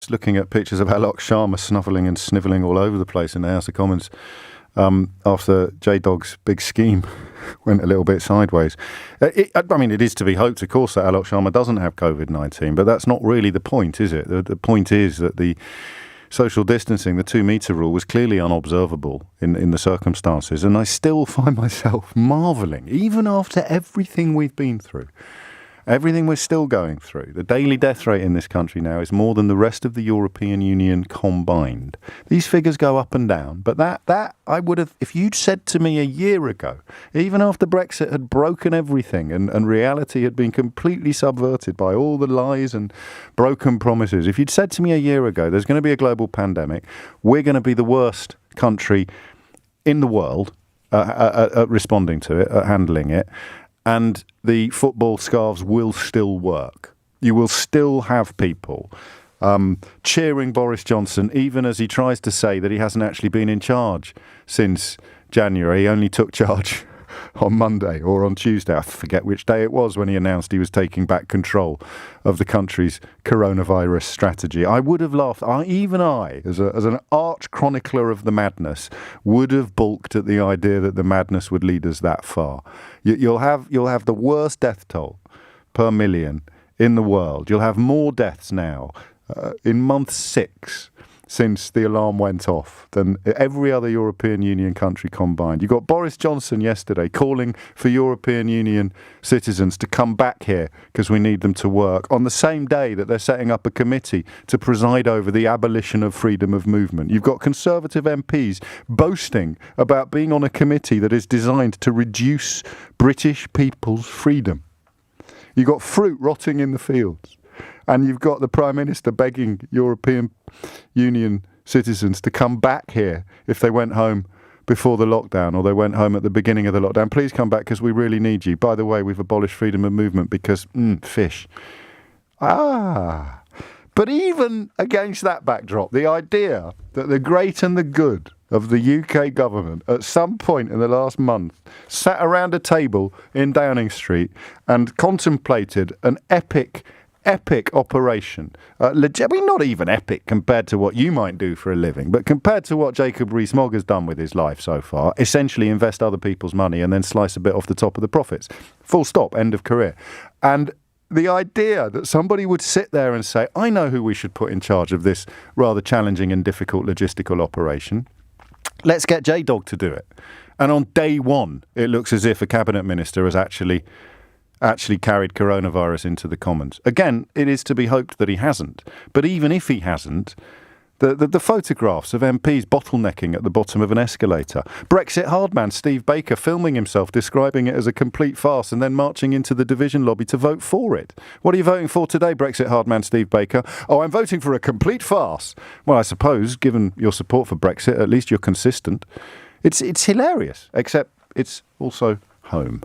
was looking at pictures of Alok Sharma snuffling and snivelling all over the place in the House of Commons after J-Dog's big scheme went a little bit sideways. It is to be hoped, of course, that Alok Sharma doesn't have COVID-19, but that's not really the point, is it? The point is that the social distancing, the 2-metre rule, was clearly unobservable in the circumstances, and I still find myself marvelling, even after everything we've been through, everything we're still going through. The daily death rate in this country now is more than the rest of the European Union combined. These figures go up and down, but that I would have, if you'd said to me a year ago, even after Brexit had broken everything and reality had been completely subverted by all the lies and broken promises, if you'd said to me a year ago, there's going to be a global pandemic, we're going to be the worst country in the world at responding to it, at handling it, and the football scarves will still work. You will still have people cheering Boris Johnson, even as he tries to say that he hasn't actually been in charge since January. He only took charge on Monday or on Tuesday. I forget which day it was when he announced he was taking back control of the country's coronavirus strategy. I would have laughed. Even I, as an arch chronicler of the madness, would have balked at the idea that the madness would lead us that far. You'll have the worst death toll per million in the world. You'll have more deaths now in month 6 since the alarm went off than every other European Union country combined. You got Boris Johnson yesterday calling for European Union citizens to come back here because we need them to work, on the same day that they're setting up a committee to preside over the abolition of freedom of movement. You've got Conservative MPs boasting about being on a committee that is designed to reduce British people's freedom. You've got fruit rotting in the fields. And you've got the Prime Minister begging European Union citizens to come back here if they went home before the lockdown or they went home at the beginning of the lockdown. Please come back because we really need you. By the way, we've abolished freedom of movement because, fish. But even against that backdrop, the idea that the great and the good of the UK government at some point in the last month sat around a table in Downing Street and contemplated an epic operation. Not even epic compared to what you might do for a living, but compared to what Jacob Rees-Mogg has done with his life so far, essentially invest other people's money and then slice a bit off the top of the profits. Full stop, end of career. And the idea that somebody would sit there and say, I know who we should put in charge of this rather challenging and difficult logistical operation. Let's get J-Dog to do it. And on day one, it looks as if a cabinet minister has actually carried coronavirus into the Commons. Again, it is to be hoped that he hasn't. But even if he hasn't, the photographs of MPs bottlenecking at the bottom of an escalator, Brexit hardman Steve Baker filming himself describing it as a complete farce and then marching into the division lobby to vote for it. What are you voting for today, Brexit hardman Steve Baker? Oh, I'm voting for a complete farce. Well, I suppose, given your support for Brexit, at least you're consistent. It's hilarious, except it's also home.